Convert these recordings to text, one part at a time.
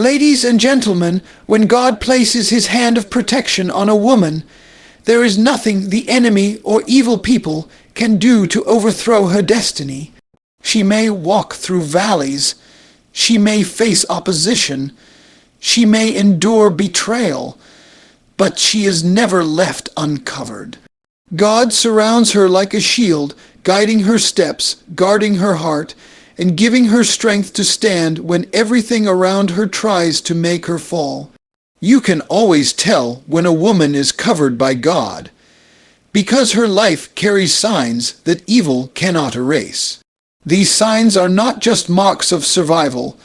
Ladies and gentlemen, when God places his hand of protection on a woman, there is nothing the enemy or evil people can do to overthrow her destiny. She may walk through valleys, she may face opposition, she may endure betrayal, but she is never left uncovered. God surrounds her like a shield, guiding her steps, guarding her heart, and giving her strength to stand when everything around her tries to make her fall. You can always tell when a woman is covered by God, because her life carries signs that evil cannot erase. These signs are not just marks of survival,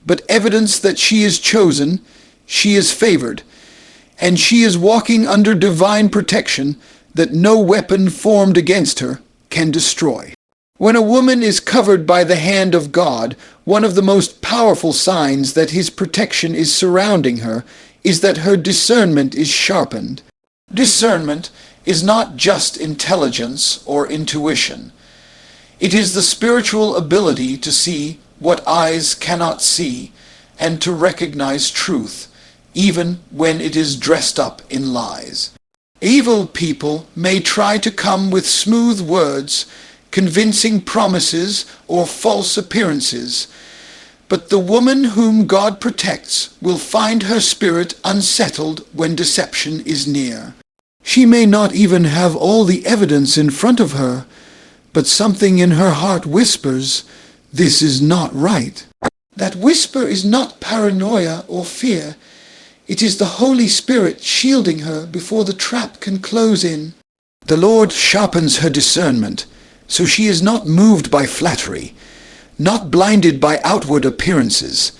but evidence that she is chosen, she is favored, and she is walking under divine protection that no weapon formed against her can destroy. When a woman is covered by the hand of God, one of the most powerful signs that his protection is surrounding her is that her discernment is sharpened. Discernment is not just intelligence or intuition. It is the spiritual ability to see what eyes cannot see and to recognize truth, even when it is dressed up in lies. Evil people may try to come with smooth words, convincing promises, or false appearances, but the woman whom God protects will find her spirit unsettled when deception is near. She may not even have all the evidence in front of her, but something in her heart whispers, "This is not right." That whisper is not paranoia or fear. It is the Holy Spirit shielding her before the trap can close in. The Lord sharpens her discernment, so she is not moved by flattery, not blinded by outward appearances,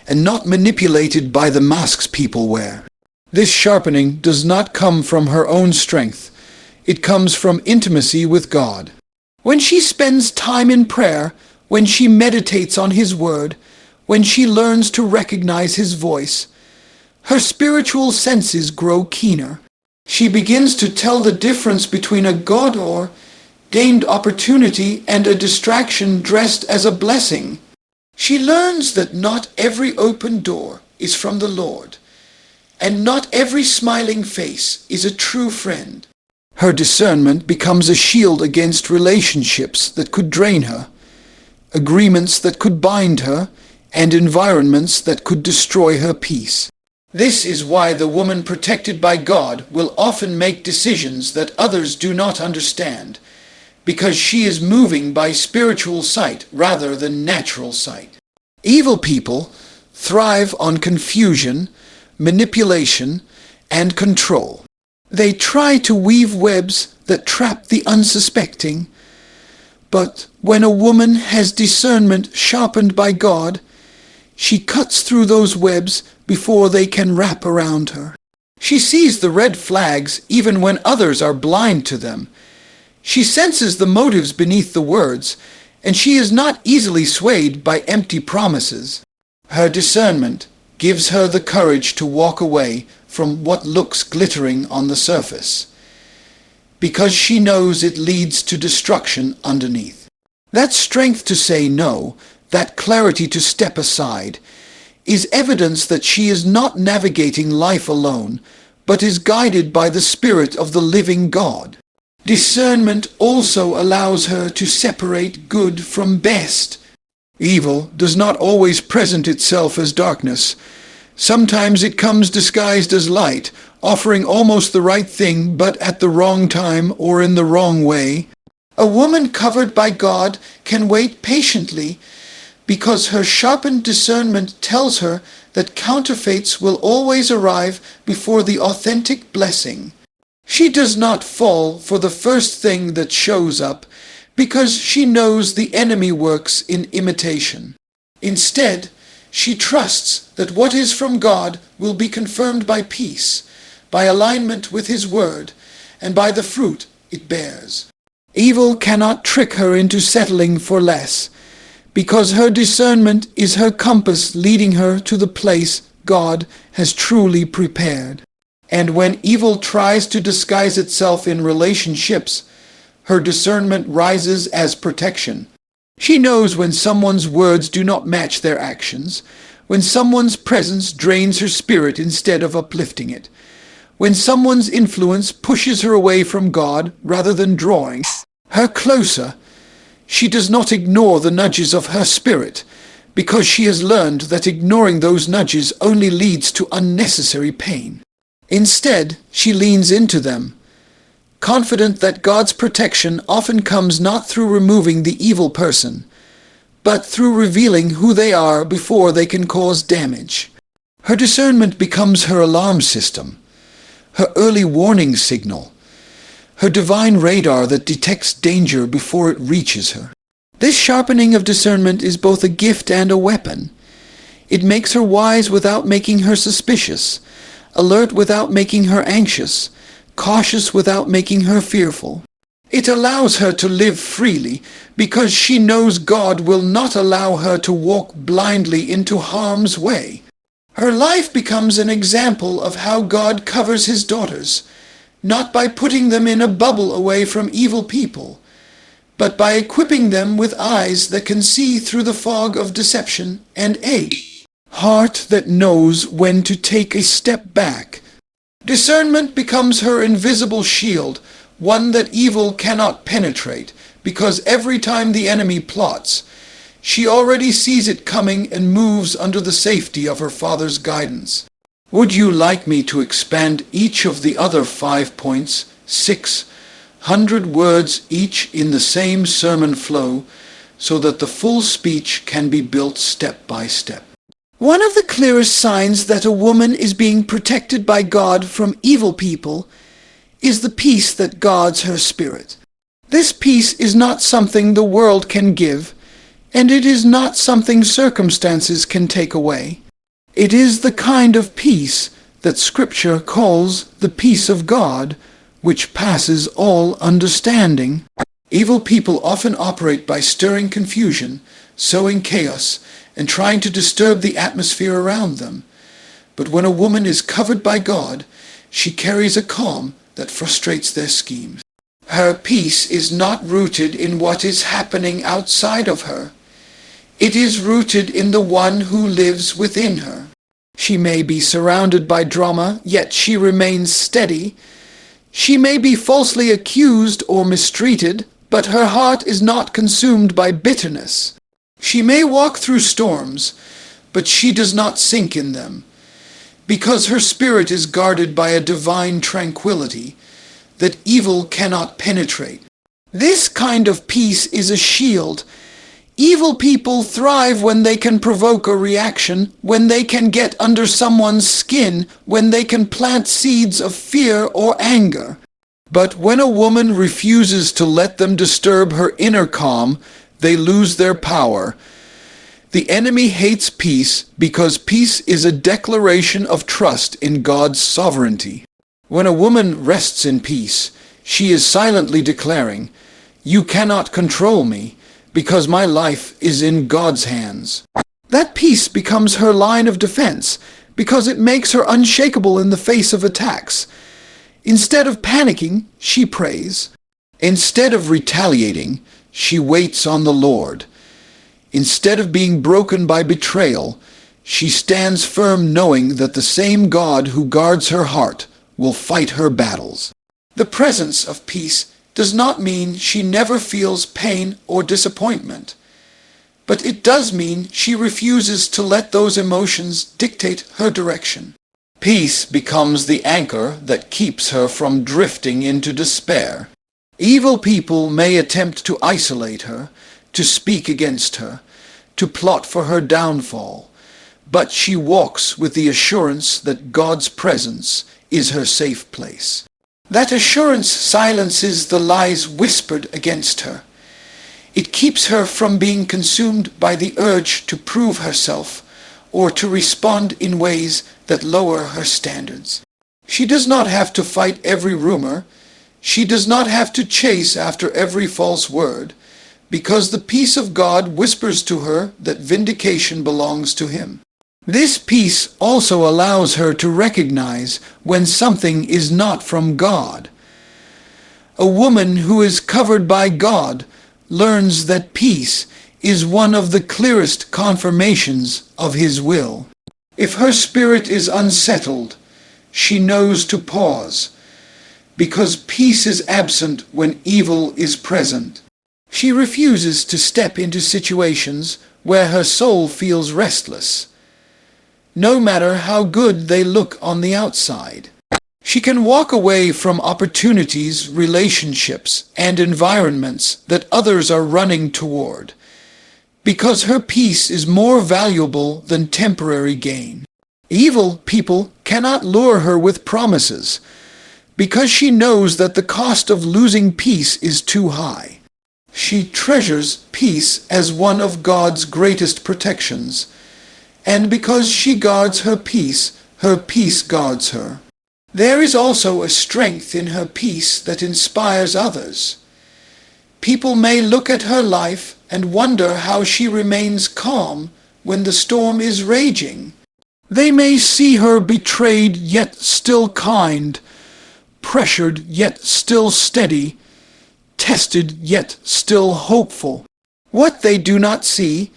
and not manipulated by the masks people wear. This sharpening does not come from her own strength. It comes from intimacy with God. When she spends time in prayer, when she meditates on His Word, when she learns to recognize His voice, her spiritual senses grow keener. She begins to tell the difference between a God-ordained opportunity and a distraction dressed as a blessing. She learns that not every open door is from the Lord, and not every smiling face is a true friend. Her discernment becomes a shield against relationships that could drain her, agreements that could bind her, and environments that could destroy her peace. This is why the woman protected by God will often make decisions that others do not understand, because she is moving by spiritual sight rather than natural sight. Evil people thrive on confusion, manipulation, and control. They try to weave webs that trap the unsuspecting, but when a woman has discernment sharpened by God, she cuts through those webs before they can wrap around her. She sees the red flags even when others are blind to them. She senses the motives beneath the words, and she is not easily swayed by empty promises. Her discernment gives her the courage to walk away from what looks glittering on the surface, because she knows it leads to destruction underneath. That strength to say no, that clarity to step aside, is evidence that she is not navigating life alone, but is guided by the Spirit of the living God. Discernment also allows her to separate good from best. Evil does not always present itself as darkness. Sometimes it comes disguised as light, offering almost the right thing, but at the wrong time or in the wrong way. A woman covered by God can wait patiently, because her sharpened discernment tells her that counterfeits will always arrive before the authentic blessing. She does not fall for the first thing that shows up, because she knows the enemy works in imitation. Instead, she trusts that what is from God will be confirmed by peace, by alignment with His Word, and by the fruit it bears. Evil cannot trick her into settling for less, because her discernment is her compass leading her to the place God has truly prepared. And when evil tries to disguise itself in relationships, her discernment rises as protection. She knows when someone's words do not match their actions, when someone's presence drains her spirit instead of uplifting it, when someone's influence pushes her away from God rather than drawing her closer. She does not ignore the nudges of her spirit, because she has learned that ignoring those nudges only leads to unnecessary pain. Instead, she leans into them, confident that God's protection often comes not through removing the evil person, but through revealing who they are before they can cause damage. Her discernment becomes her alarm system, her early warning signal, her divine radar that detects danger before it reaches her. This sharpening of discernment is both a gift and a weapon. It makes her wise without making her suspicious, alert without making her anxious, cautious without making her fearful. It allows her to live freely because she knows God will not allow her to walk blindly into harm's way. Her life becomes an example of how God covers his daughters, not by putting them in a bubble away from evil people, but by equipping them with eyes that can see through the fog of deception and a heart that knows when to take a step back. Discernment becomes her invisible shield, one that evil cannot penetrate, because every time the enemy plots, she already sees it coming and moves under the safety of her Father's guidance. Would you like me to expand each of the other 5 points, 600 words each in the same sermon flow, so that the full speech can be built step by step? One of the clearest signs that a woman is being protected by God from evil people is the peace that guards her spirit. This peace is not something the world can give, and it is not something circumstances can take away. It is the kind of peace that Scripture calls the peace of God, which passes all understanding. Evil people often operate by stirring confusion, sowing chaos, and trying to disturb the atmosphere around them. But when a woman is covered by God, she carries a calm that frustrates their schemes. Her peace is not rooted in what is happening outside of her. It is rooted in the one who lives within her. She may be surrounded by drama, yet she remains steady. She may be falsely accused or mistreated, but her heart is not consumed by bitterness. She may walk through storms, but she does not sink in them, because her spirit is guarded by a divine tranquility that evil cannot penetrate. This kind of peace is a shield. Evil people thrive when they can provoke a reaction, when they can get under someone's skin, when they can plant seeds of fear or anger. But when a woman refuses to let them disturb her inner calm, they lose their power. The enemy hates peace because peace is a declaration of trust in God's sovereignty. When a woman rests in peace, she is silently declaring, "You cannot control me, because my life is in God's hands." That peace becomes her line of defense, because it makes her unshakable in the face of attacks. Instead of panicking, she prays. Instead of retaliating, she waits on the Lord. Instead of being broken by betrayal, she stands firm knowing that the same God who guards her heart will fight her battles. The presence of peace does not mean she never feels pain or disappointment, but it does mean she refuses to let those emotions dictate her direction. Peace becomes the anchor that keeps her from drifting into despair. Evil people may attempt to isolate her, to speak against her, to plot for her downfall, but she walks with the assurance that God's presence is her safe place. That assurance silences the lies whispered against her. It keeps her from being consumed by the urge to prove herself or to respond in ways that lower her standards. She does not have to fight every rumor. She does not have to chase after every false word, because the peace of God whispers to her that vindication belongs to Him. This peace also allows her to recognize when something is not from God. A woman who is covered by God learns that peace is one of the clearest confirmations of His will. If her spirit is unsettled, she knows to pause, because peace is absent when evil is present. She refuses to step into situations where her soul feels restless, no matter how good they look on the outside. She can walk away from opportunities, relationships, and environments that others are running toward, because her peace is more valuable than temporary gain. Evil people cannot lure her with promises, because she knows that the cost of losing peace is too high. She treasures peace as one of God's greatest protections, and because she guards her peace guards her. There is also a strength in her peace that inspires others. People may look at her life and wonder how she remains calm when the storm is raging. They may see her betrayed yet still kind, pressured yet still steady, tested yet still hopeful. What they do not see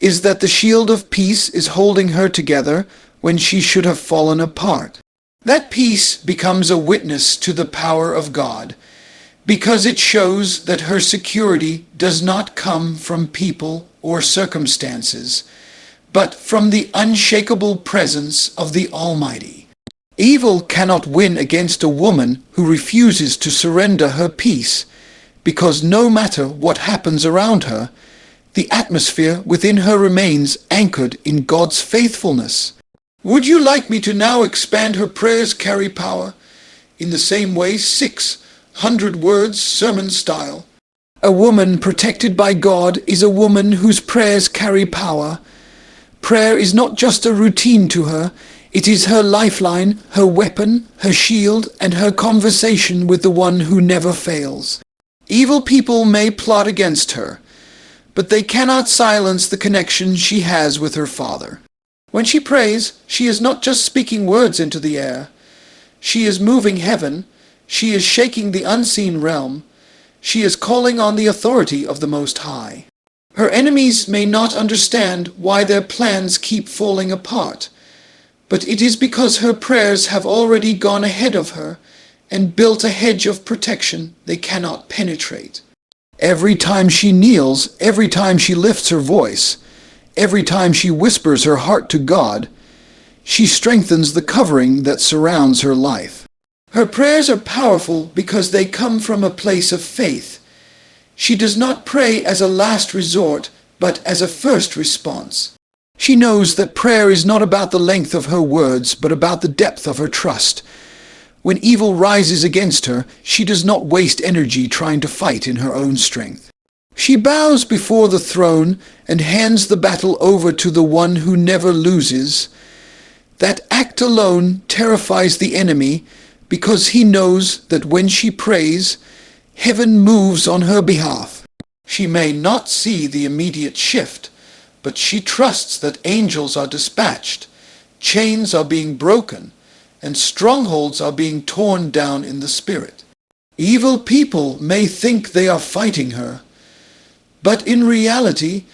is that the shield of peace is holding her together when she should have fallen apart. That peace becomes a witness to the power of God, because it shows that her security does not come from people or circumstances, but from the unshakable presence of the Almighty. Evil cannot win against a woman who refuses to surrender her peace, because no matter what happens around her, the atmosphere within her remains anchored in God's faithfulness. Would you like me to now expand her prayers carry power? In the same way, 600 words sermon style. A woman protected by God is a woman whose prayers carry power. Prayer is not just a routine to her, it is her lifeline, her weapon, her shield, and her conversation with the one who never fails. Evil people may plot against her, but they cannot silence the connection she has with her Father. When she prays, she is not just speaking words into the air. She is moving heaven, she is shaking the unseen realm, she is calling on the authority of the Most High. Her enemies may not understand why their plans keep falling apart, but it is because her prayers have already gone ahead of her and built a hedge of protection they cannot penetrate. Every time she kneels, every time she lifts her voice, every time she whispers her heart to God, she strengthens the covering that surrounds her life. Her prayers are powerful because they come from a place of faith. She does not pray as a last resort, but as a first response. She knows that prayer is not about the length of her words, but about the depth of her trust. When evil rises against her, she does not waste energy trying to fight in her own strength. She bows before the throne and hands the battle over to the one who never loses. That act alone terrifies the enemy because he knows that when she prays, heaven moves on her behalf. She may not see the immediate shift, but she trusts that angels are dispatched, chains are being broken, and strongholds are being torn down in the spirit. Evil people may think they are fighting her, but in reality,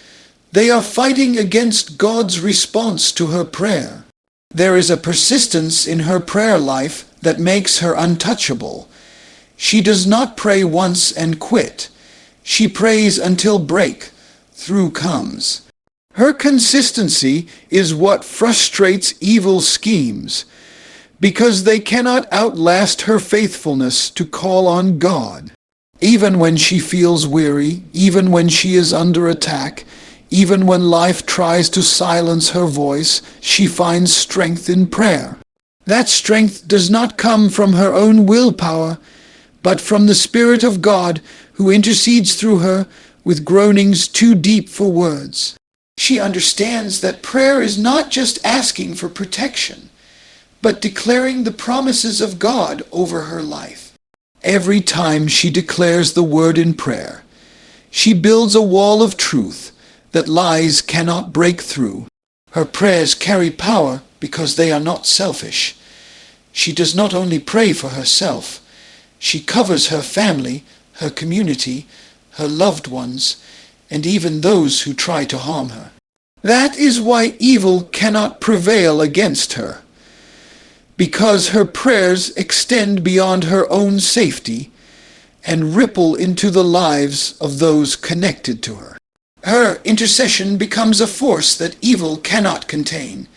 they are fighting against God's response to her prayer. There is a persistence in her prayer life that makes her untouchable. She does not pray once and quit. She prays until breakthrough comes. Her consistency is what frustrates evil schemes, because they cannot outlast her faithfulness to call on God. Even when she feels weary, even when she is under attack, even when life tries to silence her voice, she finds strength in prayer. That strength does not come from her own willpower, but from the Spirit of God who intercedes through her with groanings too deep for words. She understands that prayer is not just asking for protection, but declaring the promises of God over her life. Every time she declares the word in prayer, she builds a wall of truth that lies cannot break through. Her prayers carry power because they are not selfish. She does not only pray for herself, she covers her family, her community, her loved ones, and even those who try to harm her. That is why evil cannot prevail against her, because her prayers extend beyond her own safety and ripple into the lives of those connected to her. Her intercession becomes a force that evil cannot contain.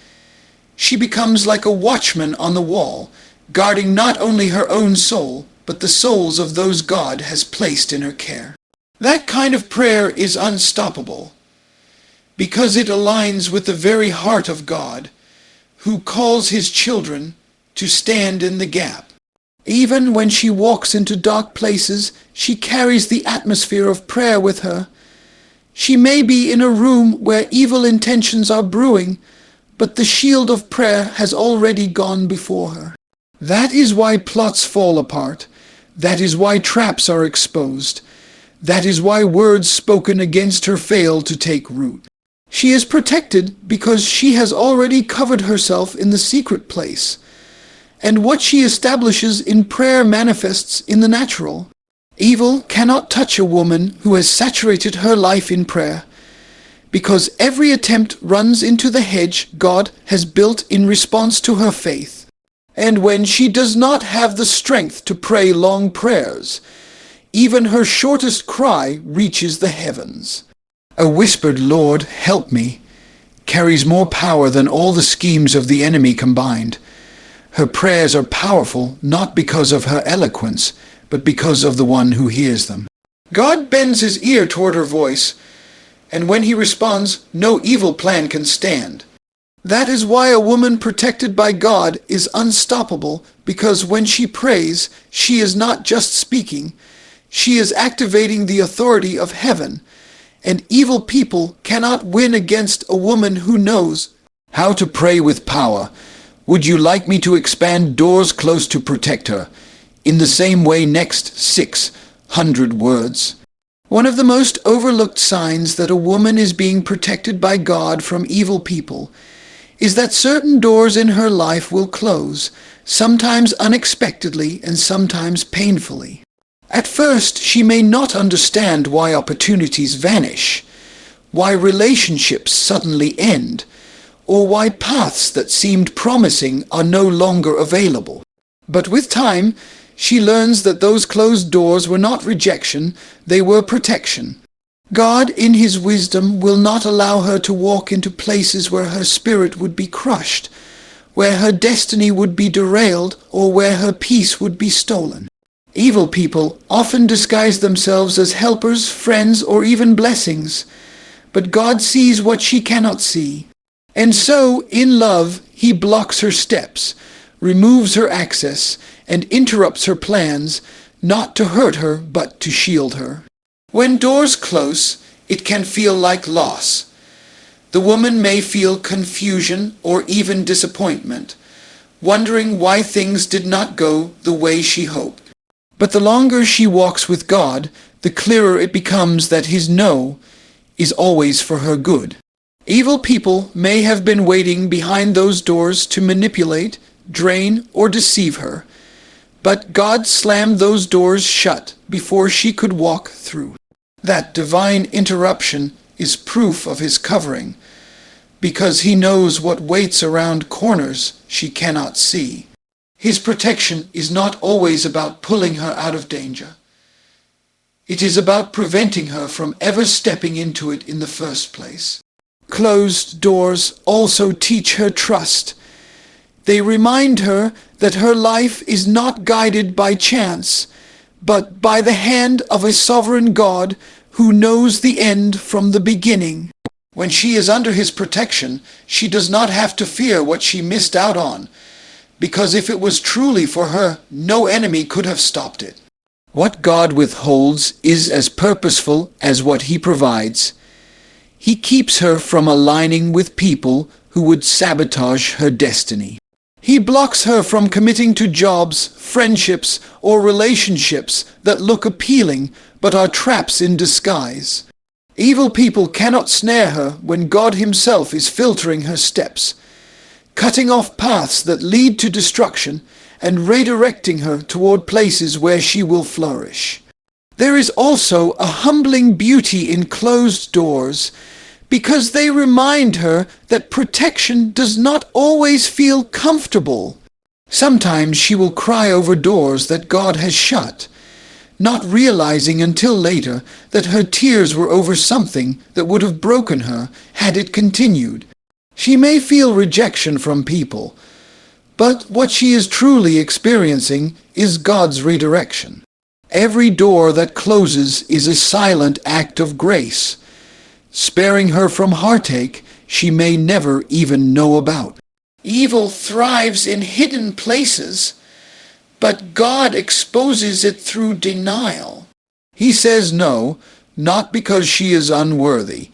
She becomes like a watchman on the wall, guarding not only her own soul, but the souls of those God has placed in her care. That kind of prayer is unstoppable, because it aligns with the very heart of God, who calls his children to stand in the gap. Even when she walks into dark places, she carries the atmosphere of prayer with her. She may be in a room where evil intentions are brewing, but the shield of prayer has already gone before her. That is why plots fall apart. That is why traps are exposed. That is why words spoken against her fail to take root. She is protected because she has already covered herself in the secret place, and what she establishes in prayer manifests in the natural. Evil cannot touch a woman who has saturated her life in prayer, because every attempt runs into the hedge God has built in response to her faith. And when she does not have the strength to pray long prayers, even her shortest cry reaches the heavens. A whispered, "Lord, help me," carries more power than all the schemes of the enemy combined. Her prayers are powerful not because of her eloquence, but because of the one who hears them. God bends his ear toward her voice, and when he responds, no evil plan can stand. That is why a woman protected by God is unstoppable, because when she prays, she is not just speaking, she is activating the authority of heaven, and evil people cannot win against a woman who knows how to pray with power. Would you like me to expand doors close to protect her? In the same way, next 600 words. One of the most overlooked signs that a woman is being protected by God from evil people is that certain doors in her life will close, sometimes unexpectedly and sometimes painfully. At first, she may not understand why opportunities vanish, why relationships suddenly end, or why paths that seemed promising are no longer available. But with time, she learns that those closed doors were not rejection, they were protection. God, in his wisdom, will not allow her to walk into places where her spirit would be crushed, where her destiny would be derailed, or where her peace would be stolen. Evil people often disguise themselves as helpers, friends, or even blessings, but God sees what she cannot see. And so, in love, he blocks her steps, removes her access, and interrupts her plans, not to hurt her, but to shield her. When doors close, it can feel like loss. The woman may feel confusion or even disappointment, wondering why things did not go the way she hoped. But the longer she walks with God, the clearer it becomes that his no is always for her good. Evil people may have been waiting behind those doors to manipulate, drain, or deceive her, but God slammed those doors shut before she could walk through. That divine interruption is proof of his covering, because he knows what waits around corners she cannot see. His protection is not always about pulling her out of danger. It is about preventing her from ever stepping into it in the first place. Closed doors also teach her trust. They remind her that her life is not guided by chance, but by the hand of a sovereign God who knows the end from the beginning. When she is under his protection, she does not have to fear what she missed out on, because if it was truly for her, no enemy could have stopped it. What God withholds is as purposeful as what he provides. He keeps her from aligning with people who would sabotage her destiny. He blocks her from committing to jobs, friendships, or relationships that look appealing but are traps in disguise. Evil people cannot snare her when God himself is filtering her steps, cutting off paths that lead to destruction and redirecting her toward places where she will flourish. There is also a humbling beauty in closed doors, because they remind her that protection does not always feel comfortable. Sometimes she will cry over doors that God has shut, not realizing until later that her tears were over something that would have broken her had it continued. She may feel rejection from people, but what she is truly experiencing is God's redirection. Every door that closes is a silent act of grace, sparing her from heartache she may never even know about. Evil thrives in hidden places, but God exposes it through denial. He says no, not because she is unworthy,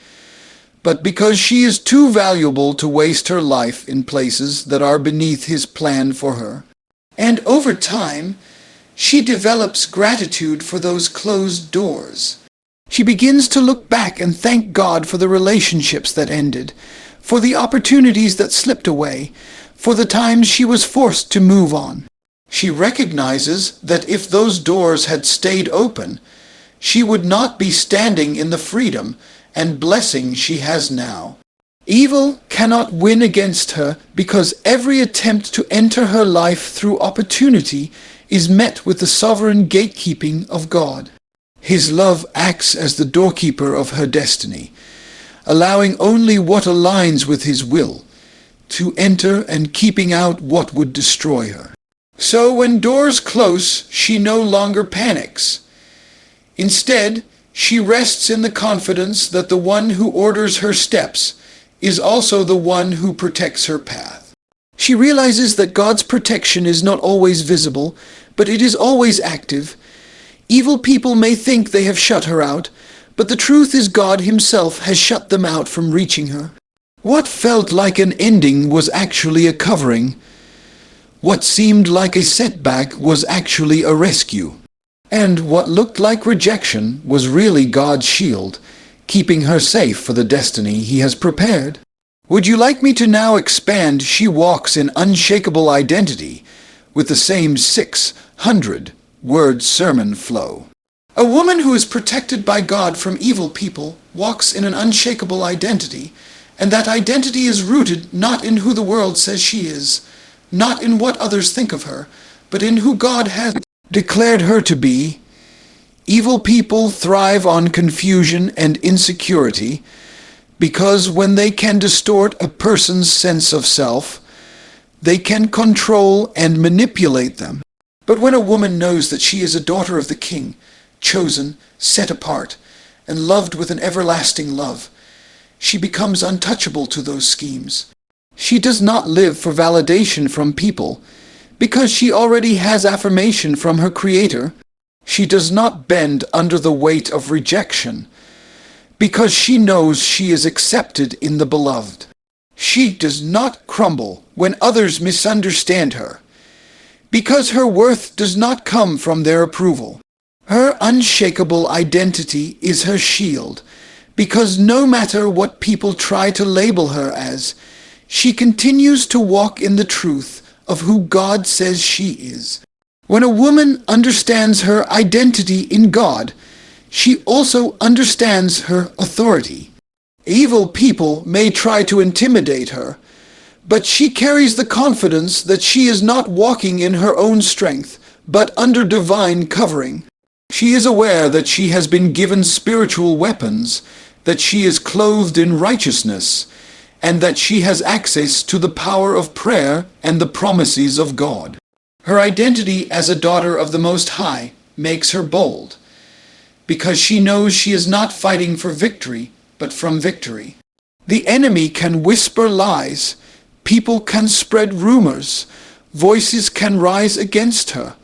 but because she is too valuable to waste her life in places that are beneath His plan for her. And over time, she develops gratitude for those closed doors. She begins to look back and thank God for the relationships that ended, for the opportunities that slipped away, for the times she was forced to move on. She recognizes that if those doors had stayed open, she would not be standing in the freedom and blessing she has now. Evil cannot win against her because every attempt to enter her life through opportunity is met with the sovereign gatekeeping of God. His love acts as the doorkeeper of her destiny, allowing only what aligns with His will to enter and keeping out what would destroy her. So when doors close, she no longer panics. Instead, she rests in the confidence that the one who orders her steps is also the one who protects her path. She realizes that God's protection is not always visible, but it is always active. Evil people may think they have shut her out, but the truth is God Himself has shut them out from reaching her. What felt like an ending was actually a covering. What seemed like a setback was actually a rescue. And what looked like rejection was really God's shield, keeping her safe for the destiny He has prepared. Would you like me to now expand She Walks in Unshakable Identity with the same 600-word sermon flow? A woman who is protected by God from evil people walks in an unshakable identity, and that identity is rooted not in who the world says she is, not in what others think of her, but in who God has declared her to be. Evil people thrive on confusion and insecurity because when they can distort a person's sense of self, they can control and manipulate them. But when a woman knows that she is a daughter of the King, chosen, set apart, and loved with an everlasting love, she becomes untouchable to those schemes. She does not live for validation from people, because she already has affirmation from her Creator. She does not bend under the weight of rejection, because she knows she is accepted in the Beloved. She does not crumble when others misunderstand her, because her worth does not come from their approval. Her unshakable identity is her shield, because no matter what people try to label her as, she continues to walk in the truth of who God says she is. When a woman understands her identity in God, she also understands her authority. Evil people may try to intimidate her, but she carries the confidence that she is not walking in her own strength, but under divine covering. She is aware that she has been given spiritual weapons, that she is clothed in righteousness, and that she has access to the power of prayer and the promises of God. Her identity as a daughter of the Most High makes her bold, because she knows she is not fighting for victory, but from victory. The enemy can whisper lies, people can spread rumors, voices can rise against her,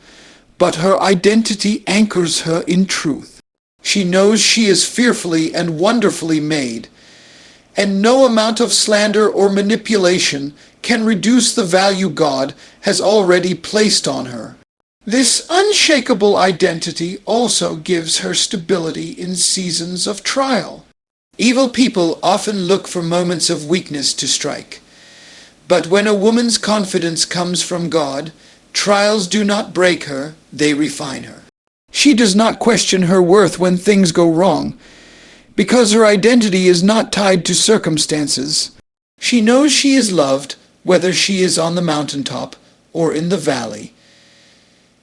but her identity anchors her in truth. She knows she is fearfully and wonderfully made, and no amount of slander or manipulation can reduce the value God has already placed on her. This unshakable identity also gives her stability in seasons of trial. Evil people often look for moments of weakness to strike, but when a woman's confidence comes from God, trials do not break her, they refine her. She does not question her worth when things go wrong, because her identity is not tied to circumstances. She knows she is loved, whether she is on the mountaintop or in the valley.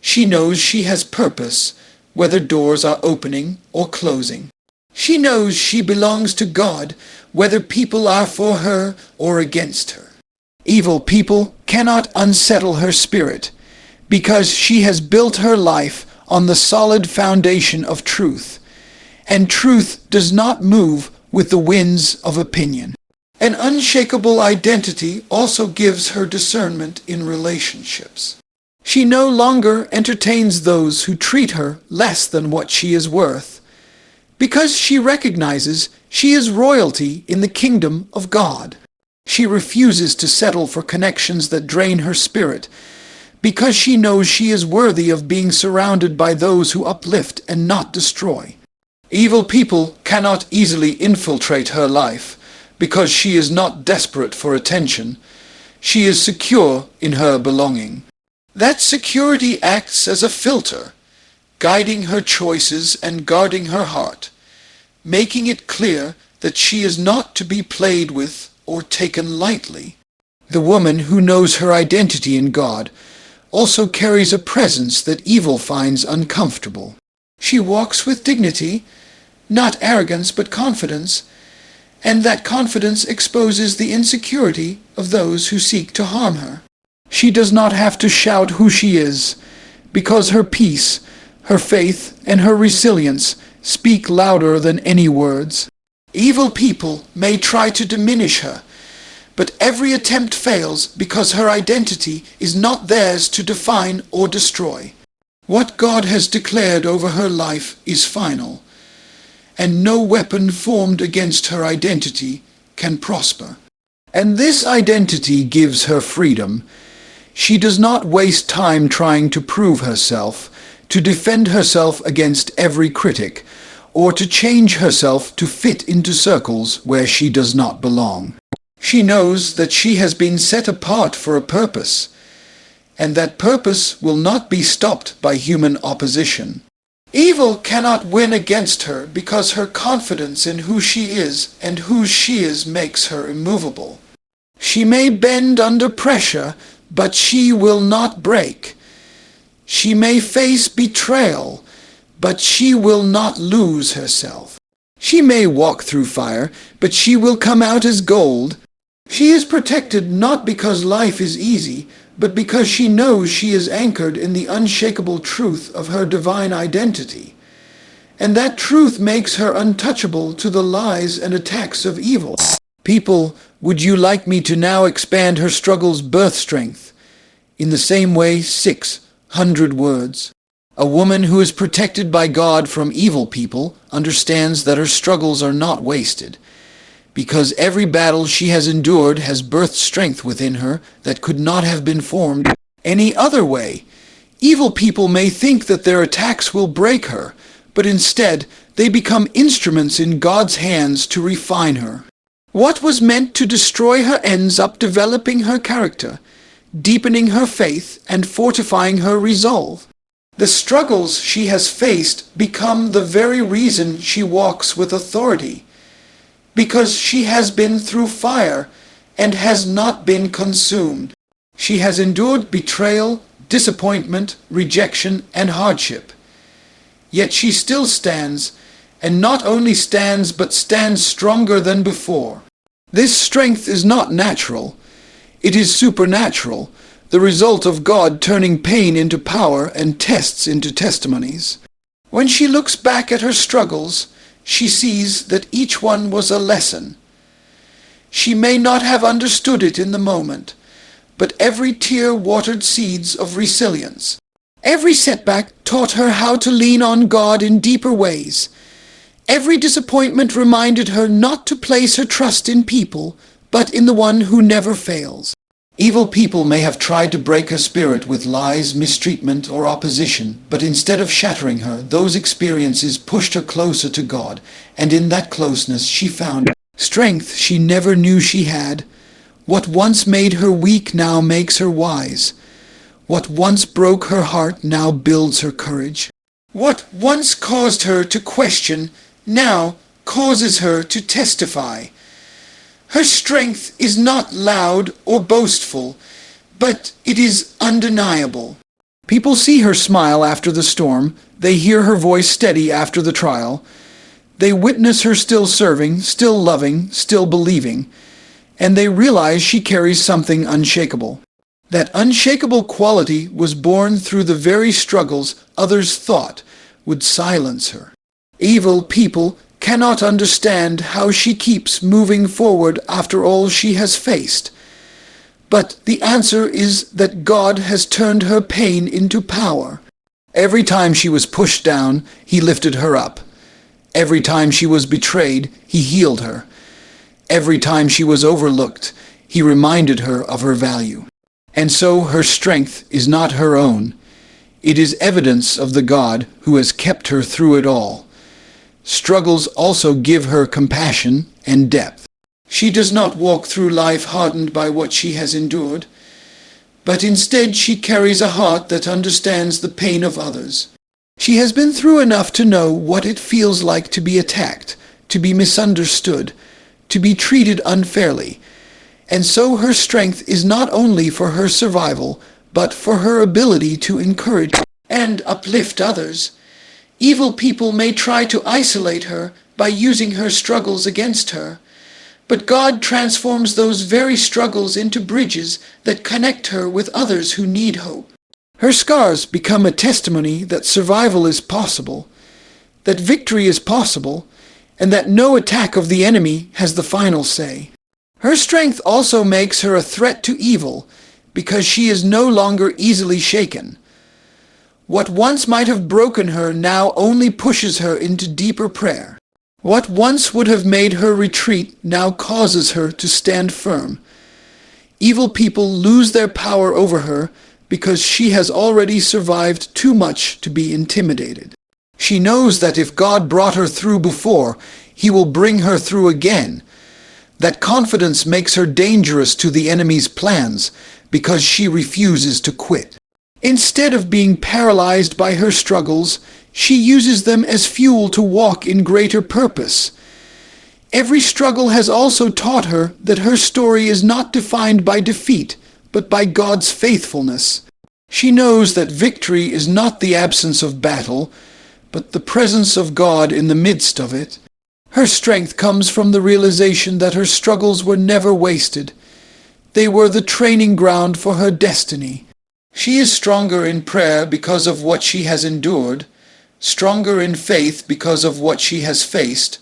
She knows she has purpose, whether doors are opening or closing. She knows she belongs to God, whether people are for her or against her. Evil people cannot unsettle her spirit, because she has built her life on the solid foundation of truth, and truth does not move with the winds of opinion. An unshakable identity also gives her discernment in relationships. She no longer entertains those who treat her less than what she is worth, because she recognizes she is royalty in the kingdom of God. She refuses to settle for connections that drain her spirit, because she knows she is worthy of being surrounded by those who uplift and not destroy. Evil people cannot easily infiltrate her life, because she is not desperate for attention. She is secure in her belonging. That security acts as a filter, guiding her choices and guarding her heart, making it clear that she is not to be played with or taken lightly. The woman who knows her identity in God also carries a presence that evil finds uncomfortable. She walks with dignity, not arrogance but confidence, and that confidence exposes the insecurity of those who seek to harm her. She does not have to shout who she is, because her peace, her faith, and her resilience speak louder than any words. Evil people may try to diminish her, but every attempt fails because her identity is not theirs to define or destroy. What God has declared over her life is final, and no weapon formed against her identity can prosper. And this identity gives her freedom. She does not waste time trying to prove herself, to defend herself against every critic, or to change herself to fit into circles where she does not belong. She knows that she has been set apart for a purpose, and that purpose will not be stopped by human opposition. Evil cannot win against her because her confidence in who she is and whose she is makes her immovable. She may bend under pressure, but she will not break. She may face betrayal, but she will not lose herself. She may walk through fire, but she will come out as gold. She is protected not because life is easy, but because she knows she is anchored in the unshakable truth of her divine identity. And that truth makes her untouchable to the lies and attacks of evil. People, would you like me to now expand her struggle's birth strength? In the same way, 600 words. A woman who is protected by God from evil people understands that her struggles are not wasted, because every battle she has endured has birthed strength within her that could not have been formed any other way. Evil people may think that their attacks will break her, but instead they become instruments in God's hands to refine her. What was meant to destroy her ends up developing her character, deepening her faith, and fortifying her resolve. The struggles she has faced become the very reason she walks with authority, because she has been through fire and has not been consumed. She has endured betrayal, disappointment, rejection, and hardship. Yet she still stands, and not only stands, but stands stronger than before. This strength is not natural. It is supernatural, the result of God turning pain into power and tests into testimonies. When she looks back at her struggles, she sees that each one was a lesson. She may not have understood it in the moment, but every tear watered seeds of resilience. Every setback taught her how to lean on God in deeper ways. Every disappointment reminded her not to place her trust in people, but in the one who never fails. Evil people may have tried to break her spirit with lies, mistreatment, or opposition, but instead of shattering her, those experiences pushed her closer to God, and in that closeness she found strength she never knew she had. What once made her weak now makes her wise. What once broke her heart now builds her courage. What once caused her to question now causes her to testify. Her strength is not loud or boastful, but it is undeniable. People see her smile after the storm. They hear her voice steady after the trial. They witness her still serving, still loving, still believing, and they realize she carries something unshakable. That unshakable quality was born through the very struggles others thought would silence her. Evil people cannot understand how she keeps moving forward after all she has faced. But the answer is that God has turned her pain into power. Every time she was pushed down, He lifted her up. Every time she was betrayed, He healed her. Every time she was overlooked, He reminded her of her value. And so her strength is not her own. It is evidence of the God who has kept her through it all. Struggles also give her compassion and depth. She does not walk through life hardened by what she has endured, but instead she carries a heart that understands the pain of others. She has been through enough to know what it feels like to be attacked, to be misunderstood, to be treated unfairly. And so her strength is not only for her survival, but for her ability to encourage and uplift others. Evil people may try to isolate her by using her struggles against her, but God transforms those very struggles into bridges that connect her with others who need hope. Her scars become a testimony that survival is possible, that victory is possible, and that no attack of the enemy has the final say. Her strength also makes her a threat to evil, because she is no longer easily shaken. What once might have broken her now only pushes her into deeper prayer. What once would have made her retreat now causes her to stand firm. Evil people lose their power over her because she has already survived too much to be intimidated. She knows that if God brought her through before, He will bring her through again. That confidence makes her dangerous to the enemy's plans because she refuses to quit. Instead of being paralyzed by her struggles, she uses them as fuel to walk in greater purpose. Every struggle has also taught her that her story is not defined by defeat, but by God's faithfulness. She knows that victory is not the absence of battle, but the presence of God in the midst of it. Her strength comes from the realization that her struggles were never wasted. They were the training ground for her destiny. She is stronger in prayer because of what she has endured, stronger in faith because of what she has faced,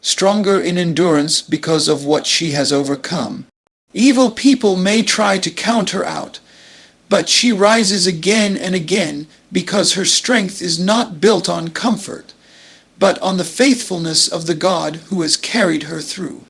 stronger in endurance because of what she has overcome. Evil people may try to count her out, but she rises again and again because her strength is not built on comfort, but on the faithfulness of the God who has carried her through.